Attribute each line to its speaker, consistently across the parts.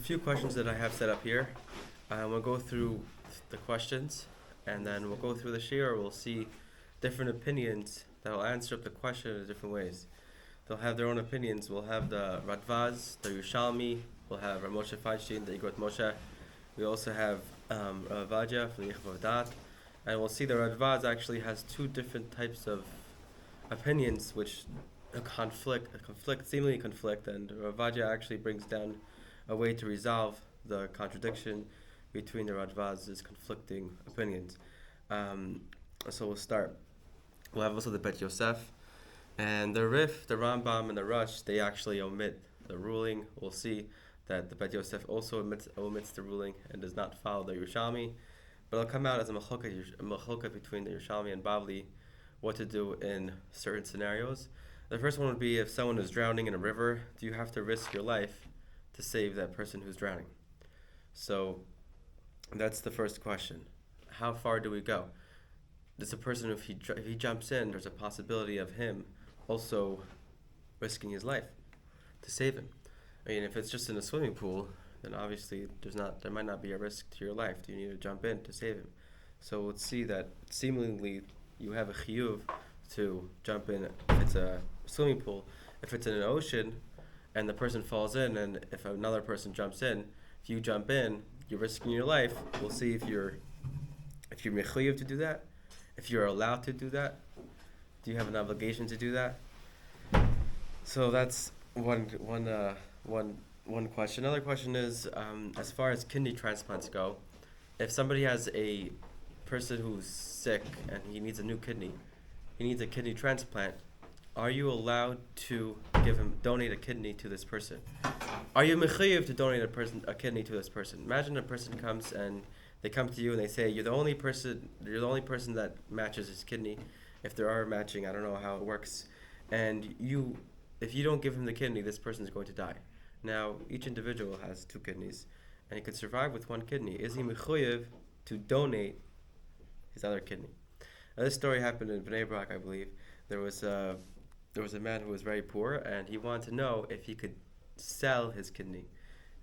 Speaker 1: few questions that I have set up here. We'll go through the questions, and then we'll go through the shir. We'll see different opinions that will answer up the question in different ways. They'll have their own opinions. We'll have the Radvaz, the Yerushalmi. We'll have Rav Moshe Feinstein, the Igot Moshe. We also have Rav Avadia from the Yichvav Dat. And we'll see the Radvaz actually has two different types of opinions which seemingly conflict, and Rav Avadia actually brings down a way to resolve the contradiction between the Radvaz's conflicting opinions. So we'll start. We'll have also the Bet Yosef. And the Rif, the Rambam, and the Rush, they actually omit the ruling. We'll see that the Bet Yosef also omits the ruling and does not follow the Yerushalmi. But it'll come out as a machloka between the Yerushalmi and Bavli, what to do in certain scenarios. The first one would be if someone is drowning in a river, do you have to risk your life to save that person who's drowning? So that's the first question. How far do we go? Does a person, if he jumps in, there's a possibility of him also risking his life to save him. I mean, if it's just in a swimming pool, then obviously there might not be a risk to your life. Do you need to jump in to save him? So let's see that seemingly you have a chiyuv to jump in if it's a swimming pool. If it's in an ocean and the person falls in, and if another person jumps in, if you jump in, you're risking your life. We'll see if you're mechuyev to do that, if you're allowed to do that. Do you have an obligation to do that? So that's one question. Another question is, as far as kidney transplants go, if somebody has a person who's sick and he needs a new kidney, he needs a kidney transplant, are you allowed to donate a kidney to this person? Are you mechayiv to donate a kidney to this person? Imagine a person comes and they come to you and they say, you're the only person that matches his kidney. If there are matching, I don't know how it works. And if you don't give him the kidney, this person is going to die. Now, each individual has two kidneys, and he could survive with one kidney. Is he mechuyev to donate his other kidney? Now, this story happened in Bnei Brak, I believe. There was a man who was very poor, and he wanted to know if he could sell his kidney.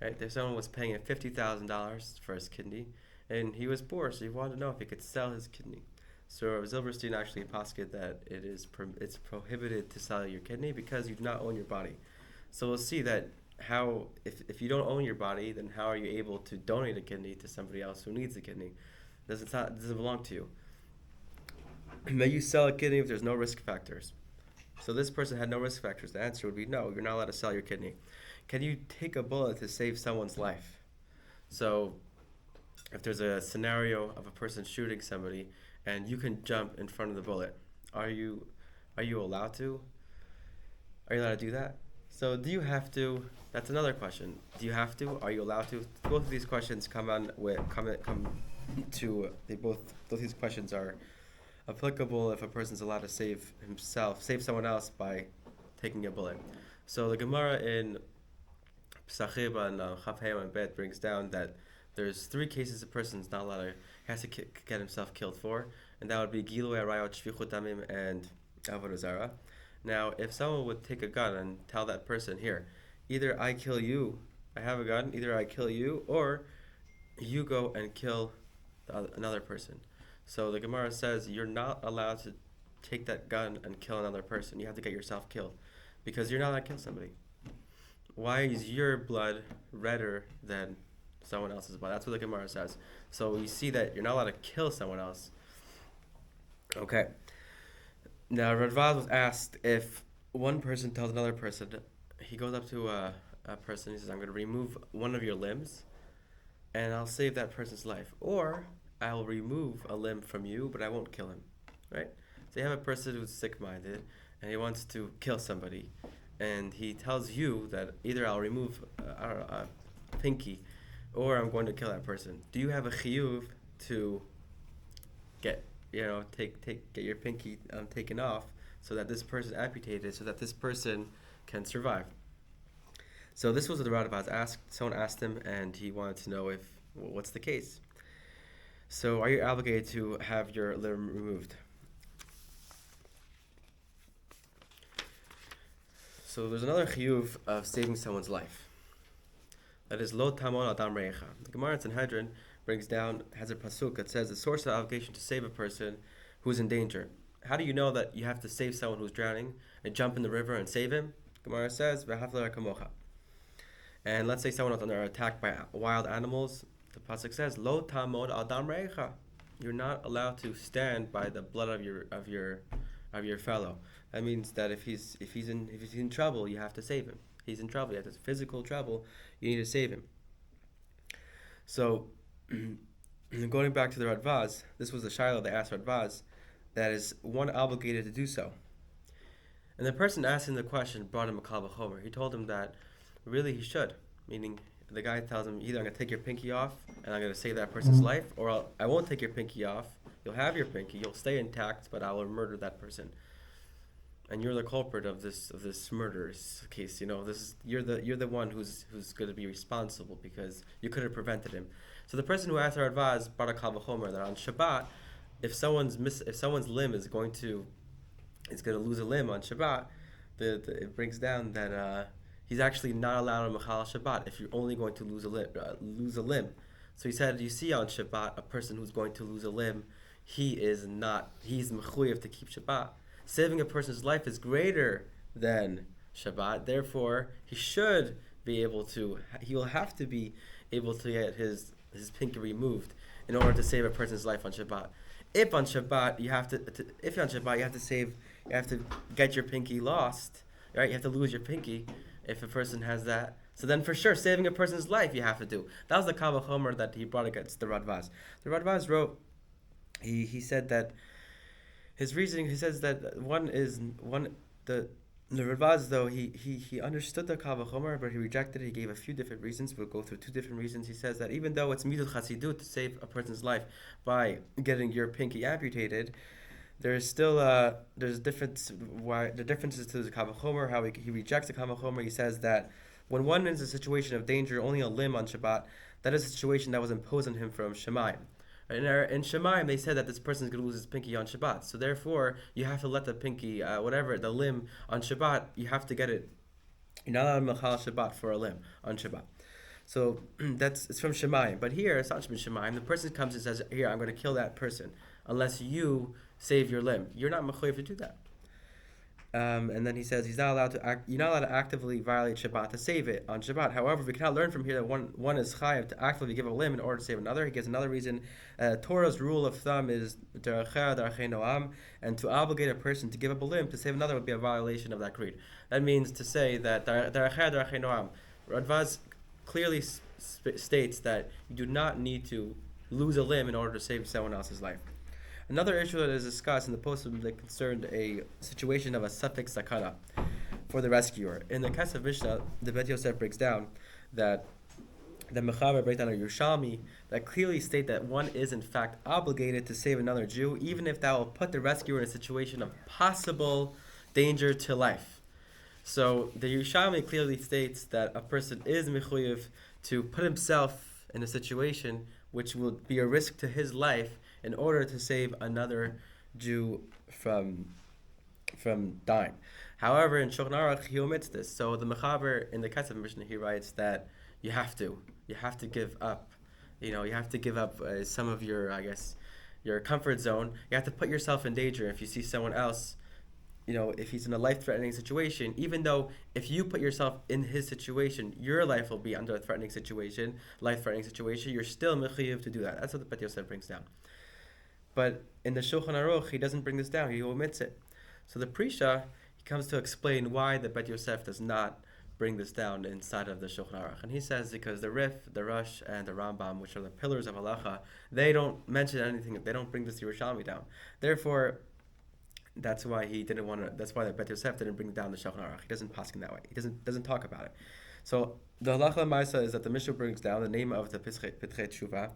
Speaker 1: Right? Someone was paying him $50,000 for his kidney, and he was poor, so he wanted to know if he could sell his kidney. So Rav Zilberstein actually posted that it's prohibited to sell your kidney because you do not own your body. So we'll see that if you don't own your body, then how are you able to donate a kidney to somebody else who needs a kidney? It doesn't belong to you. May you sell a kidney if there's no risk factors? So this person had no risk factors. The answer would be no, you're not allowed to sell your kidney. Can you take a bullet to save someone's life? So if there's a scenario of a person shooting somebody and you can jump in front of the bullet, are you allowed to? Are you allowed to do that? So do you have to? That's another question. Do you have to? Are you allowed to? Both of these questions both these questions are applicable if a person's allowed to save someone else by taking a bullet. So the Gemara in Pesachim and Chaf Hei and Bet brings down that there's three cases a person's not allowed has to get himself killed for, and that would be Gilui Arayot, Shvichut Damim, and Avodah Zarah. Now, if someone would take a gun and tell that person, here, either I kill you, I have a gun, either I kill you, or you go and kill another person. So the Gemara says you're not allowed to take that gun and kill another person. You have to get yourself killed, because you're not allowed to kill somebody. Why is your blood redder than someone else's blood? That's what the Gemara says. So you see that you're not allowed to kill someone else. Okay. Now, Radvad was asked if one person tells another person, he goes up to a person, he says, I'm going to remove one of your limbs, and I'll save that person's life. Or, I'll remove a limb from you, but I won't kill him. Right? So you have a person who's sick-minded, and he wants to kill somebody, and he tells you that either I'll remove a pinky, or I'm going to kill that person. Do you have a chiyuv to get your pinky taken off so that this person amputated, so that this person can survive? So this was what the Radbaz asked. Someone asked him, and he wanted to know what's the case. So are you obligated to have your limb removed? So there's another chiyuv of saving someone's life. That is lo tamon adam recha. The Gemara in Sanhedrin brings down, has a pasuk that says the source of obligation to save a person who's in danger. How do you know that you have to save someone who's drowning and jump in the river and save him? Gemara says v'hafla kamocha. And let's say someone was under attack by wild animals. The pasuk says lo tamon adam recha. You're not allowed to stand by the blood of your fellow. That means that if he's in trouble, you have to save him. He's in trouble. You have physical trouble. You need to save him. So, going back to the Radvaz, this was the Shiloh they asked Radvaz, that is one obligated to do so. And the person asking the question brought him a Kal V'chomer. He told him that really he should, meaning the guy tells him either I'm going to take your pinky off and I'm going to save that person's life, or I won't take your pinky off. You'll have your pinky. You'll stay intact, but I will murder that person. And you're the culprit of this murderous case. You're the one who's going to be responsible because you could have prevented him. So the person who asked our advice brought a Kal V'chomer that on Shabbat, if someone's limb is going to lose a limb on Shabbat, it brings down that he's actually not allowed on Mechal Shabbat if you're only going to lose a limb. So he said, you see on Shabbat a person who's going to lose a limb, he's mechuyev to keep Shabbat. Saving a person's life is greater than Shabbat. Therefore, he will have to be able to get his pinky removed in order to save a person's life on Shabbat. If on Shabbat you have to get your pinky lost, right? You have to lose your pinky if a person has that. So then for sure, saving a person's life you have to do. That was the Kal V'chomer that he brought against the Radvaz. The Radvaz wrote, he said that his reasoning, he says that the Radvaz, though, he understood the Kal V'chomer, but he rejected it. He gave a few different reasons. We'll go through two different reasons. He says that even though it's midul chasidut to save a person's life by getting your pinky amputated, there's still there's difference. Why the differences to the Kal V'chomer, how he rejects the Kal V'chomer. He says that when one is in a situation of danger, only a limb on Shabbat, that is a situation that was imposed on him from Shemayim. In Shemayim, they said that this person is going to lose his pinky on Shabbat. So therefore, you have to let the pinky, the limb on Shabbat, you have to get it. You're not allowed to mechal Shabbat for a limb on Shabbat. So it's from Shemayim. But here, it's not from Shemayim. The person comes and says, here, I'm going to kill that person unless you save your limb. You're not mechuyev to do that. And then he says you're not allowed to actively violate Shabbat to save it on Shabbat. However, we cannot learn from here that one is chayav to actively give a limb in order to save another. He gives another reason. Torah's rule of thumb is derecheh noam, and to obligate a person to give up a limb to save another would be a violation of that creed. That means to say that derecheh noam. Radvaz clearly states that you do not need to lose a limb in order to save someone else's life. Another issue that is discussed in the postscript that concerned a situation of a suffix sakana for the rescuer. In the Kesef Mishnah, the Bet Yosef breaks down that the Mechaber breaks down a Yerushalmi that clearly state that one is in fact obligated to save another Jew, even if that will put the rescuer in a situation of possible danger to life. So the Yerushalmi clearly states that a person is mechuyev to put himself in a situation which will be a risk to his life in order to save another Jew from dying. However, in Shulchan Aruch, he omits this. So the Mechaber in the Kesef Mishnah, he writes that you have to give up, some of your comfort zone. You have to put yourself in danger. If you see someone else, if he's in a life-threatening situation, even though if you put yourself in his situation, your life will be under a life-threatening situation, you're still mechuyev to do that. That's what the Bet Yosef brings down. But in the Shulchan Aruch, he doesn't bring this down. He omits it. So the Prisha, he comes to explain why the Bet Yosef does not bring this down inside of the Shulchan Aruch. And he says because the Rif, the Rosh, and the Rambam, which are the pillars of halacha, they don't mention anything. They don't bring this Yerushalmi down. Therefore, that's why he didn't want to. That's why the Bet Yosef didn't bring down the Shulchan Aruch. He doesn't paskin that way. He doesn't talk about it. So the halacha ma'isa is that the Mishnah brings down the name of the Pitchei Tshuva.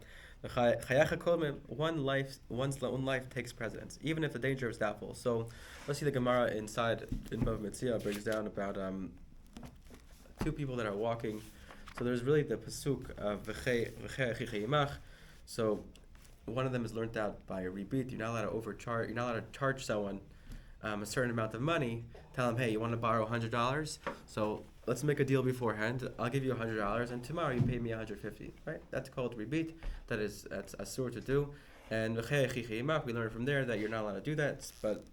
Speaker 1: One's own life takes precedence, even if the danger is doubtful. So let's see the Gemara in Bava Metzia brings down about two people that are walking. So there's really the pasuk of v'chei achicha yimach. So one of them is learned out by a rebit. You're not allowed to overcharge. You're not allowed to charge someone a certain amount of money. Tell them, hey, you want to borrow $100? So let's make a deal beforehand. I'll give you $100, and tomorrow you pay me 150. Right? That's called rebit. That's asur to do. And we learn from there that you're not allowed to do that. But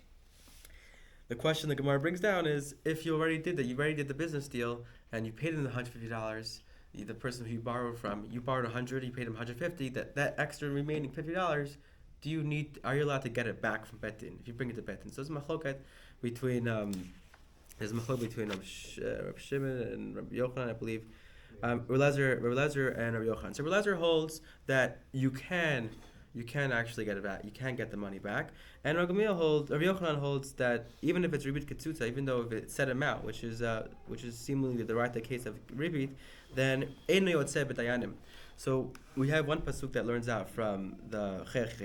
Speaker 1: the question the Gemara brings down is, if you already did that, you already did the business deal, and you paid him the $150. The person who you borrowed from, you borrowed 100, you paid him 150. That extra remaining $50, are you allowed to get it back from Betin if you bring it to Betin? So there's machloket between Reb Shimon and Rabbi Yochanan, I believe. Reb Eliezer and Rabbi Yochanan. So Reb Eliezer holds that you can actually get it back. You can get the money back. And Rabbi Yochanan holds that even if it's ribit ketzutza, even though if it's set amount, which is seemingly the case of ribit, then ein yotzeh b'dayanim. So we have one pasuk that learns out from the Chech,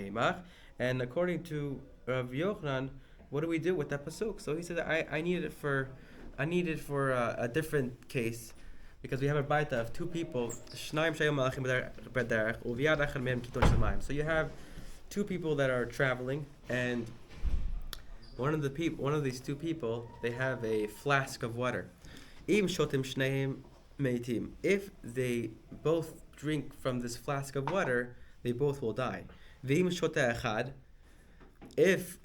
Speaker 1: and according to Rabbi Yochanan, what do we do with that pasuk? So he said that I need it for a different case, because we have a baita of two people. So you have two people that are traveling, and one of these two people, they have a flask of water. If they both drink from this flask of water, they both will die. If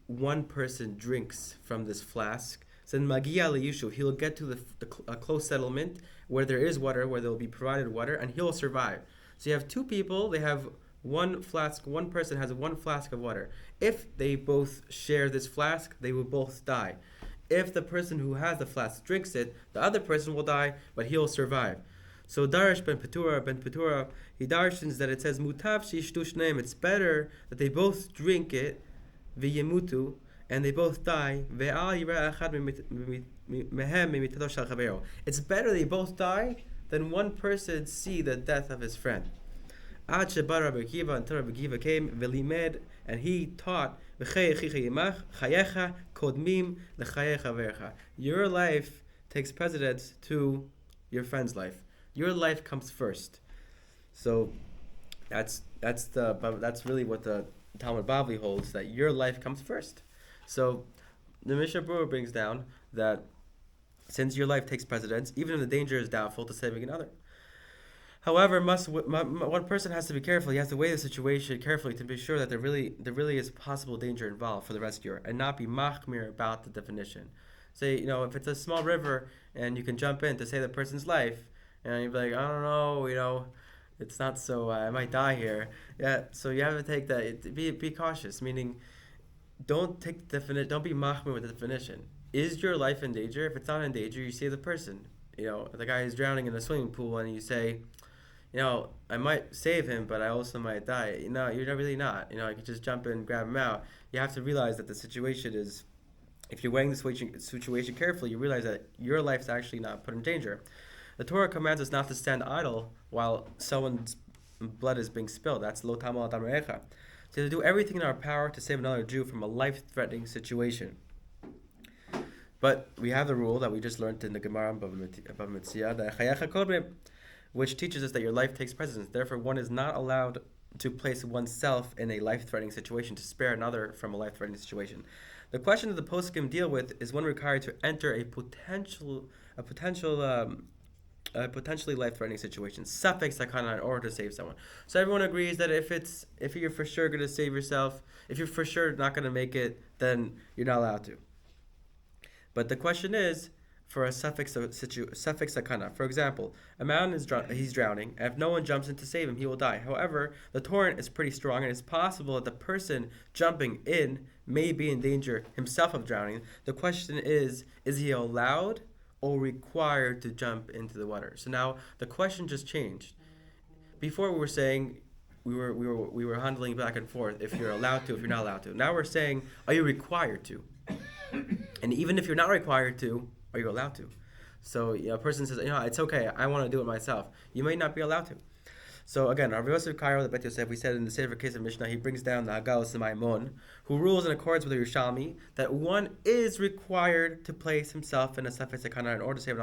Speaker 1: one person drinks from this flask, then magia leyushu, he'll get to a close settlement where there is water, where they'll be provided water, and he'll survive. So you have two people, they have one flask, one person has one flask of water. If they both share this flask, they will both die. If the person who has the flask drinks it, the other person will die, but he'll survive. So Darish ben Petura, he darshans that it says mutav shishtu shneim. It's better that they both drink it, v'yemutu, and they both die. It's better they both die than one person see the death of his friend. Ad shebar Rabbi Akiva, until Rabbi Akiva came, v'limed, and he taught, your life takes precedence to your friend's life. Your life comes first. So that's really what the Talmud Bavli holds, that your life comes first. So the Mishnah Berurah brings down that since your life takes precedence, even if the danger is doubtful, to saving another. However, one person has to be careful. He has to weigh the situation carefully to be sure that there really is possible danger involved for the rescuer, and not be machmir about the definition. Say, if it's a small river and you can jump in to save the person's life, and you're like, I don't know, it's not so, I might die here. Yeah, so you have to take that. Be cautious, meaning don't take the definition. Don't be machmir with the definition. Is your life in danger? If it's not in danger, you save the person. The guy is drowning in a swimming pool, and you say, I might save him, but I also might die. You're really not. I could just jump in and grab him out. You have to realize that the situation is, if you're weighing the situation carefully, you realize that your life's actually not put in danger. The Torah commands us not to stand idle while someone's blood is being spilled. That's lo tamal adam re'echa. So to do everything in our power to save another Jew from a life-threatening situation. But we have the rule that we just learned in the Gemara above Mitzvah, the Chayecha Kodmim, which teaches us that your life takes precedence. Therefore, one is not allowed to place oneself in a life-threatening situation to spare another from a life-threatening situation. The question that the poskim deal with is one required to enter a potentially life-threatening situation, suffix sakana, in order to save someone. So everyone agrees that if you're for sure going to save yourself, if you're for sure not going to make it, then you're not allowed to. But the question is, for a suffix sakana. For example, a man he's drowning, and if no one jumps in to save him, he will die. However, the torrent is pretty strong, and it's possible that the person jumping in may be in danger himself of drowning. The question is he allowed or required to jump into the water? So now the question just changed. Before we were saying we were handling back and forth if you're allowed to, if you're not allowed to. Now we're saying, are you required to? And even if you're not required to, are you allowed to? So a person says, it's okay, I want to do it myself. You may not be allowed to. So again, Rav Yosef Kairo, the Bet Yosef, we said in the Sefer case of Mishnah, he brings down the Hagalos Maimon, who rules in accordance with the Yerushalmi that one is required to place himself in a Safek Sakana in order to save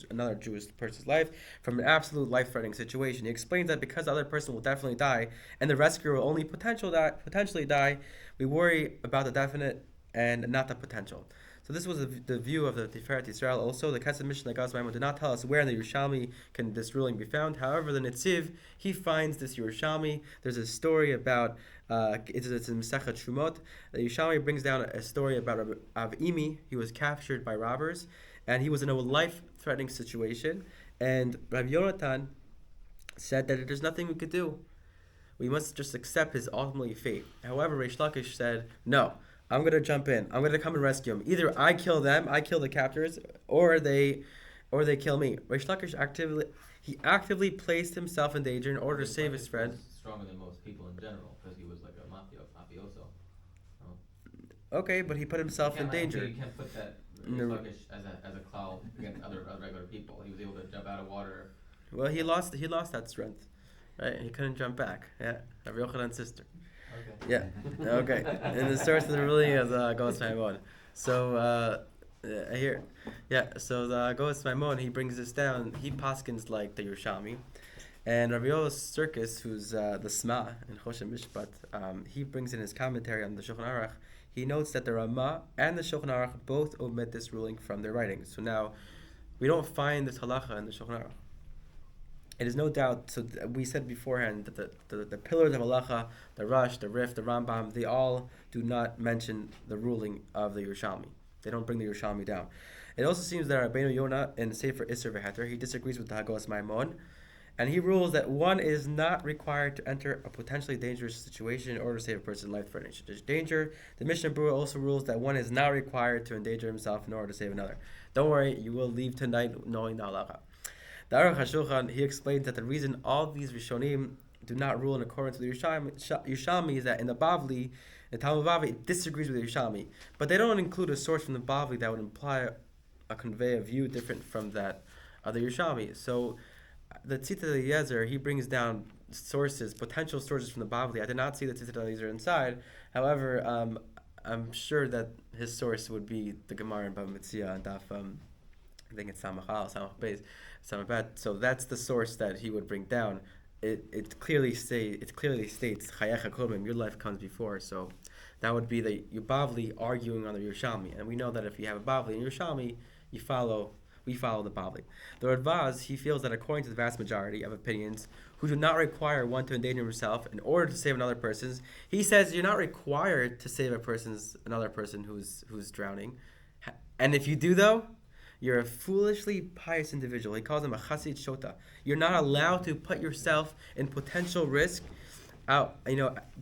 Speaker 1: another Jewish person's life from an absolute life-threatening situation. He explains that because the other person will definitely die and the rescuer will only potentially die, we worry about the definite and not the potential. So this was the view of the Tiferet Yisrael. Also, the Kesed Mishnah Gauss Maimon did not tell us where in the Yerushalmi can this ruling be found. However, the Netziv, he finds this Yerushalmi. There's a story about, it's in Masechet Shumot. The Yerushalmi brings down a story about Imi. He was captured by robbers, and he was in a life-threatening situation. And Rabbi Yonatan said that there's nothing we could do. We must just accept his ultimately fate. However, Reish Lakish said, no, I'm going to jump in. I'm going to come and rescue him. Either I kill them, I kill the captors, or they kill me. Reish Lakish actively placed himself in danger in order to save his friend.
Speaker 2: Was stronger than most people in general because he was like a mafioso.
Speaker 1: Okay, but he put himself in danger.
Speaker 2: You can't put that Reish Lakish as a cloud against other regular people. He was able to jump out of water.
Speaker 1: Well, he lost that strength, right? He couldn't jump back. Yeah, Rabbi Yochanan's sister.
Speaker 2: Okay.
Speaker 1: Yeah. Okay. In the source of the ruling of the Goetz Maimon. So here, So the Goetz Maimon, he brings this down. He paskins like the Yerushalmi, and Rabbi Yoel Circus, who's the Sma in Choshen Mishpat, he brings in his commentary on the Shulchan Aruch. He notes that the Ramah and the Shulchan Aruch both omit this ruling from their writings. So now, we don't find this halacha in the Shulchan Aruch. It is no doubt, so we said beforehand that the pillars of halacha, the Rush, the Rif, the Rambam, they all do not mention the ruling of the Yerushalmi. They don't bring the Yerushalmi down. It also seems that Rabbeinu Yonah in Sefer Isser V'Heter, he disagrees with the Hagos Maimon, and he rules that one is not required to enter a potentially dangerous situation in order to save a person's life from danger. The Mishnah Berurah also rules that one is not required to endanger himself in order to save another. Don't worry, you will leave tonight knowing the halacha. The Aruch HaShulchan, he explains that the reason all these Rishonim do not rule in accordance with the Yerushalmi is that in the Bavli, the Talmud Bavli, it disagrees with the Yerushalmi. But they don't include a source from the Bavli that would imply a convey a view different from that of the Yerushalmi. So the Tzitz Eliezer, he brings down potential sources from the Bavli. I did not see the Tzitz Eliezer inside. However, I'm sure that his source would be the Gemara in Bava Metzia and Daf, I think it's Samachal, Samach Beis. So that's the source that he would bring down. It clearly states Chayecha Kodmim, your life comes before. So that would be the Bavli arguing on the Yerushalmi, and we know that if you have a Bavli and Yerushalmi, we follow the Bavli. The Radvaz, he feels that according to the vast majority of opinions who do not require one to endanger himself in order to save another person's, he says you're not required to save another person who's drowning, and if you do though, you're a foolishly pious individual. He calls him a chasid shota. You're not allowed to put yourself in potential risk.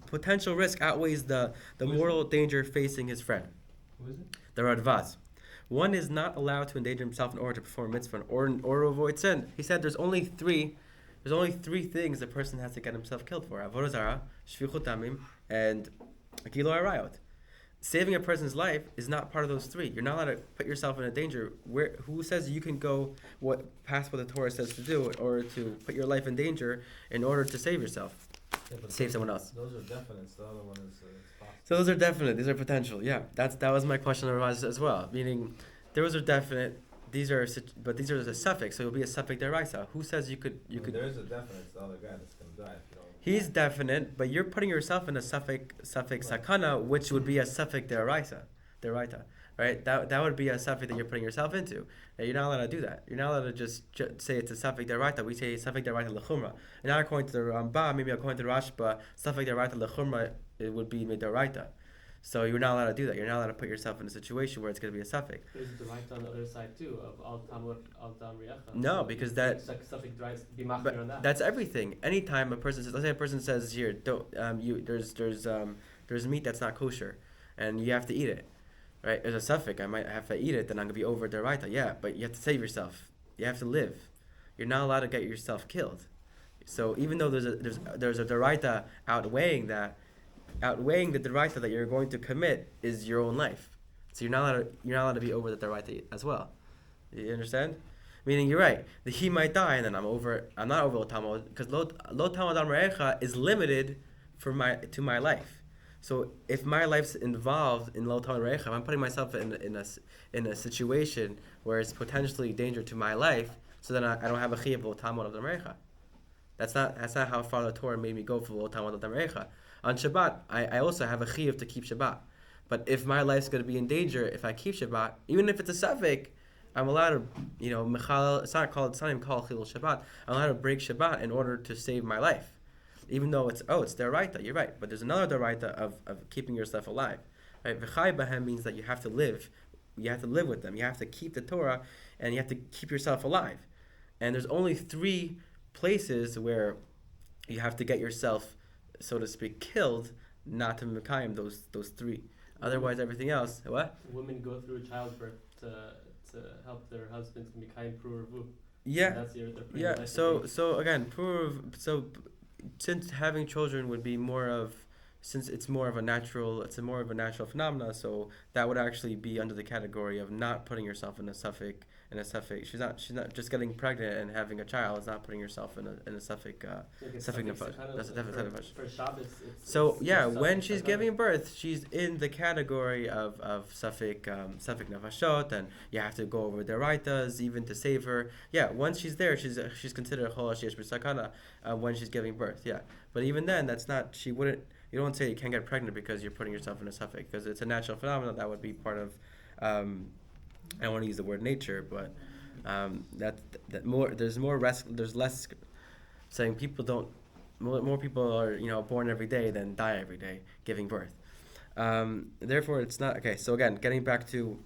Speaker 1: Potential risk outweighs the mortal danger facing his friend.
Speaker 2: Who is it?
Speaker 1: The Radvaz. One is not allowed to endanger himself in order to perform mitzvah or in order to avoid sin. He said there's only three things a person has to get himself killed for: avodah zarah, shfichut damim, and gilui arayot. Saving a person's life is not part of those three. You're not allowed to put yourself in a danger. Who says you can go past what the Torah says to do in order to put your life in danger in order to save yourself, save someone else?
Speaker 3: Those are definites. The other one is possible.
Speaker 1: So those are definite. These are potential. Yeah, that was my question as well. Meaning, those are definite. These are the suffix. So it'll be a suffix deraisa. Who says you could?
Speaker 3: There is a definite. The other guy that's going to die.
Speaker 1: He's definite, but you're putting yourself in a suffix sakana, which would be a suffix deraita, right? That would be a suffix that you're putting yourself into. And you're not allowed to do that. You're not allowed to just say it's a suffix deraita. We say suffix deraita lechumra. And not according to the Rambam, maybe according to the Rashba, suffix deraita lechumra, it would be midaraita. So you're not allowed to do that. You're not allowed to put yourself in a situation where it's going to be a suffix.
Speaker 4: There's the right on the other side too of al tamud al tam riacha.
Speaker 1: No, because that.
Speaker 4: It's like suffix right be machmir on that.
Speaker 1: That's everything. Anytime a person says, let's say a person says here, don't there's meat that's not kosher, and you have to eat it, right? There's a suffix. I might have to eat it, then I'm gonna be over deraita. Yeah, but you have to save yourself. You have to live. You're not allowed to get yourself killed. So even though there's a deraita outweighing the deraita that you're going to commit is your own life. So you're not allowed to be over the deraita as well. You understand? Meaning you're right. He might die, and then I'm not over lo tamod, because lo tamod al merecha is limited to my life. So if my life's involved in lo tamod merecha, if I'm putting myself in a situation where it's potentially danger to my life, so then I don't have a chiyuv lo tamod al merecha. That's not how far the Torah made me go for lo tamod al merecha. On Shabbat, I also have a chiyuv to keep Shabbat. But if my life's going to be in danger, if I keep Shabbat, even if it's a suffix, I'm allowed to, Michal, it's not even called Chilul Shabbat. I'm allowed to break Shabbat in order to save my life. Even though it's Deraita, you're right. But there's another Deraita of keeping yourself alive. Right? V'chai bahem means that you have to live. You have to live with them. You have to keep the Torah, and you have to keep yourself alive. And there's only 3 places where you have to get yourself, so to speak, killed, not to Mekayim those 3. Otherwise, everything else, what?
Speaker 4: Women go through childbirth to help their husbands Mikayim Pruruvu.
Speaker 1: Yeah.
Speaker 4: So that's
Speaker 1: Yeah. So again, since having children would be more of, since it's more of a natural phenomena, so that would actually be under the category of not putting yourself in a suffix. She's not just getting pregnant and having a child. It's not putting yourself in a suffix. Suffix nefesh. That's a definite nefesh.
Speaker 4: For Shabbos,
Speaker 1: so when she's giving birth, she's in the category of suffix nefashot, and you have to go over the raitas even to save her. Yeah, once she's there, she's considered chol sheyesh b'sakana when she's giving birth. Yeah, but even then, that's not. She wouldn't. You don't say you can't get pregnant because you're putting yourself in a suffix, because it's a natural phenomenon that would be part of. I don't want to use the word nature, but there's less saying people don't. More people are born every day than die every day giving birth. Therefore, it's not okay. So again, getting back to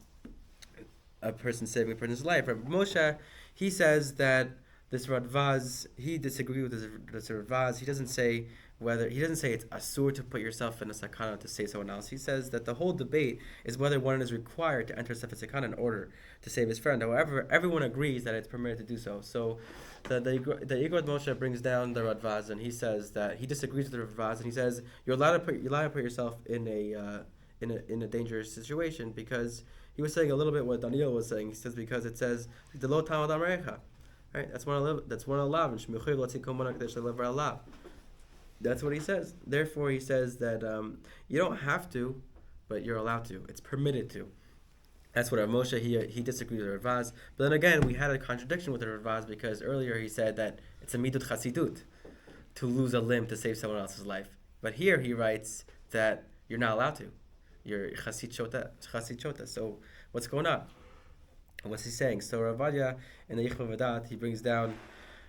Speaker 1: a person saving a person's life, Rabbi Moshe, he says that this Radvaz, he disagrees with this Radvaz. He doesn't say it's asur to put yourself in a sakana to save someone else. He says that the whole debate is whether one is required to enter such a sakana in order to save his friend. However, everyone agrees that it's permitted to do so. So the Igor Moshe brings down the Radvaz, and he says that he disagrees with the Radvaz, and he says you're allowed to put yourself in a dangerous situation, because he was saying a little bit what Daniel was saying. He says because it says the lo tamad amrecha, right? That's one of lav and shmichuv latzik komona kadesh levar alav. That's what he says. Therefore, he says that you don't have to, but you're allowed to. It's permitted to. That's what Rav Moshe, he disagrees with Ravaz. But then again, we had a contradiction with the Ravaz, because earlier he said that it's a midut chasidut to lose a limb to save someone else's life. But here he writes that you're not allowed to. You're chasid shota. So what's going on? What's he saying? So Ravadia in the Yichva Vadat, he brings down,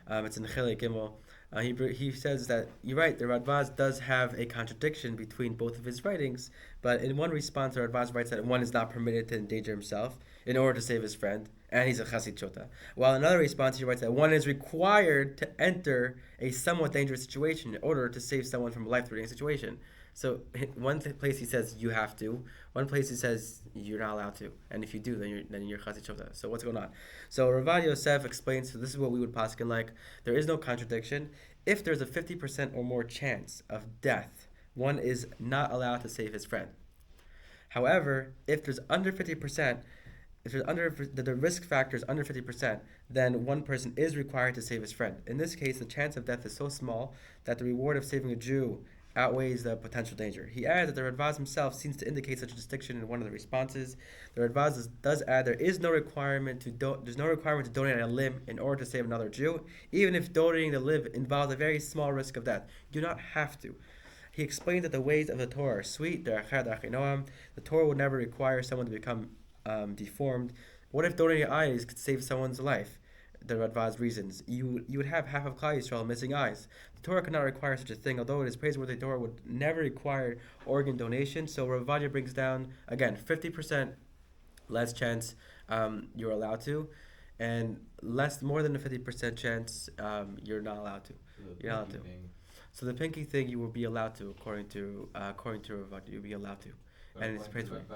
Speaker 1: it's in Chilei Gimel, he says that you're right, the Radvaz does have a contradiction between both of his writings, but in one response, the Radvaz writes that one is not permitted to endanger himself in order to save his friend, and he's a chasid shota. While in another response, he writes that one is required to enter a somewhat dangerous situation in order to save someone from a life-threatening situation. So one place he says you have to, one place he says you're not allowed to, and if you do, then you're chasid shota. So what's going on? So Ravad Yosef explains. So this is what we would paskin like. There is no contradiction. If there's a 50% or more chance of death, one is not allowed to save his friend. However, if there's under 50%, if the risk factor is under 50%, then one person is required to save his friend. In this case, the chance of death is so small that the reward of saving a Jew outweighs the potential danger. He adds that the Radvaz himself seems to indicate such a distinction in one of the responses. The Radvaz does add there's no requirement to donate a limb in order to save another Jew, even if donating the limb involves a very small risk of death. You do not have to. He explained that the ways of the Torah are sweet. The Torah would never require someone to become deformed. What if donating eyes could save someone's life? The Radvaz reasons. You would have half of Klal Yisrael missing eyes. The Torah cannot require such a thing, although it is praiseworthy. The Torah would never require organ donation. So Ravadia brings down, again, 50% less chance you're allowed to, and more than a 50% chance you're not allowed to. You're not allowed to. So the pinky thing you will be allowed to, according to Ravadia, you'll be allowed to, and it's praiseworthy.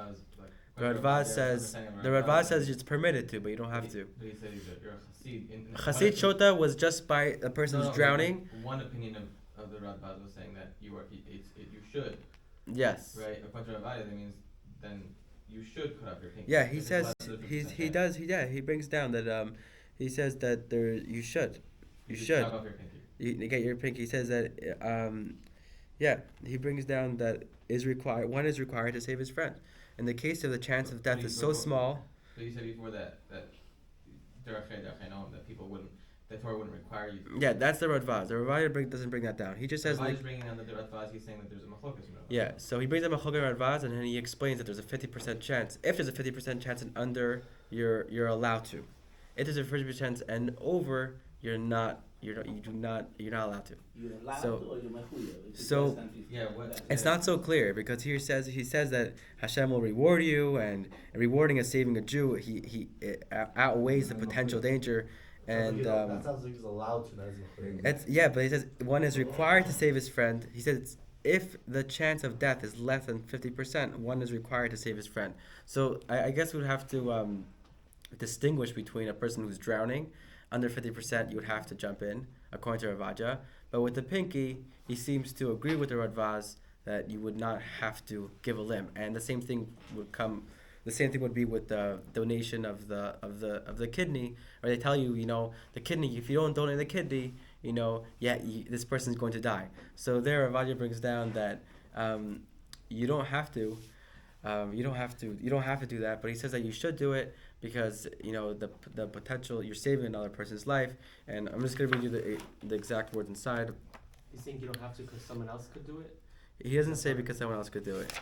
Speaker 1: The Radvaz says it's permitted to, but you don't have to.
Speaker 2: But he said you're a chassid.
Speaker 1: Chasid shota was just by a person's drowning.
Speaker 2: One opinion of the Radvaz was saying that you should.
Speaker 1: Yes.
Speaker 2: Right. According to Ravadia, that means then you should cut off your pinky.
Speaker 1: Yeah, he says he brings down that he says that you should.
Speaker 2: Cut off your pinky.
Speaker 1: You get your pinky. He says that he brings down that one is required to save his friend. In the case of the chance of death is so small.
Speaker 2: But you said before that people wouldn't the Torah wouldn't require you to.
Speaker 1: Yeah, that's the Radvaz. The Ravadia doesn't bring that down. He just says
Speaker 2: Why
Speaker 1: like,
Speaker 2: is bringing down the Radvaz? He's saying that there's a machlokas.
Speaker 1: yeah. So he brings up a Chogay Radvaz, and then he explains that there's a 50% chance. If there's a 50% chance and under, you're allowed to. If there's a 50% chance and over, you're not allowed to.
Speaker 5: You're allowed
Speaker 1: So-
Speaker 5: to, or you're mechuyev? If it's
Speaker 1: so-
Speaker 5: less than 50.
Speaker 2: Yeah, what?
Speaker 1: It's not so clear because he says that Hashem will reward you, and rewarding and saving a Jew, he outweighs the potential danger, and
Speaker 6: that sounds like he's allowed to. That isn't
Speaker 1: it's but he says one is required to save his friend. He says if the chance of death is less than 50%, one is required to save his friend. So I guess we'd have to distinguish between a person who's drowning. Under 50%, you would have to jump in, according to Ravaja. But with the pinky, he seems to agree with the Radvaz that you would not have to give a limb, and the same thing would be with the donation of the kidney, or they tell you, the kidney. If you don't donate the kidney, this person's going to die. So there, Ravaja brings down that you don't have to. You don't have to do that, but he says that you should do it because the potential, you're saving another person's life. And I'm just gonna read you the exact words inside.
Speaker 4: You think you don't have to because someone else could do it?
Speaker 1: He doesn't say because someone else could do it.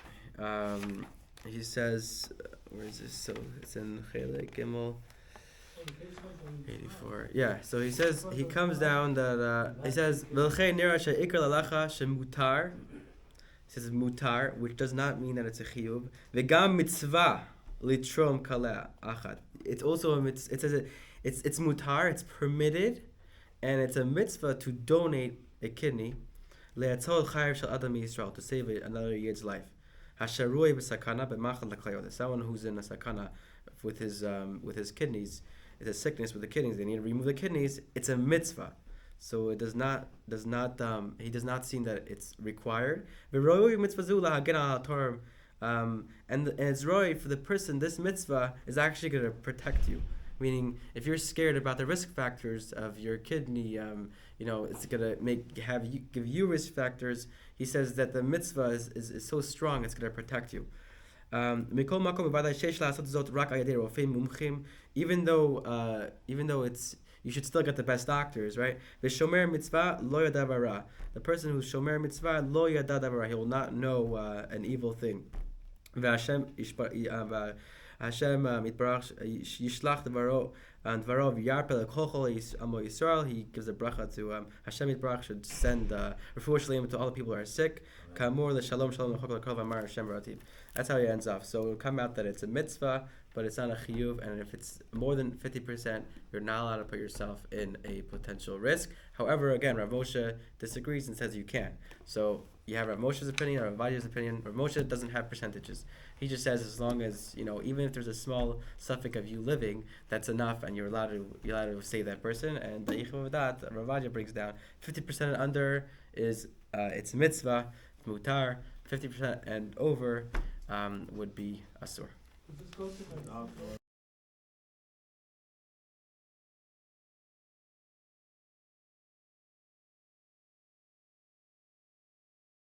Speaker 1: He says, where is this? So it's in Chelek Gimel 84. Yeah. So he says, he comes down that he says V'lchei nira she'ikar lalacha shemutar. He says mutar, which does not mean that it's a chiyuv. V'gam mitzvah litrom kala achat. It's also it says it's mutar, it's permitted, and it's a mitzvah to donate a kidney le'atzol chayiv shel adam Yisrael, to save another yid's life. Hasharui b'sakana b'machal l'klayot. Someone who's in a sakana with his kidneys, it's a sickness with the kidneys. They need to remove the kidneys. It's a mitzvah. So it does not he does not seem that it's required. And it's roi for the person. This mitzvah is actually going to protect you. Meaning, if you're scared about the risk factors of your kidney, it's going to give you risk factors. He says that the mitzvah is so strong, it's going to protect you. Even though it's, you should still get the best doctors, right? V'shomer mitzvah lo yada bara. The person who's shomer mitzvah lo yada bara, he will not know an evil thing. V'Hashem Hashem mitbarach yishlach dvaro dvaro v'yarpel l'kol amo Yisrael. He gives a bracha to Hashem mitbarach should send refuah shleim to all the people who are sick. Kamor l'shalom shalom l'chol l'kol v'amar Hashem barativ. That's how he ends off. So it will come out that it's a mitzvah, but it's not a chiyuv, and if it's more than 50%, you're not allowed to put yourself in a potential risk. However, again, Rav Moshe disagrees and says you can. So you have Rav Moshe's opinion, Rav Vadia's opinion. Rav Moshe doesn't have percentages. He just says as long as, even if there's a small suffix of you living, that's enough, and you're allowed to save that person. And the Yichud of that, Rav Vadia brings down 50% and under is it's mitzvah, mutar. 50% and over would be asur.
Speaker 6: This goes to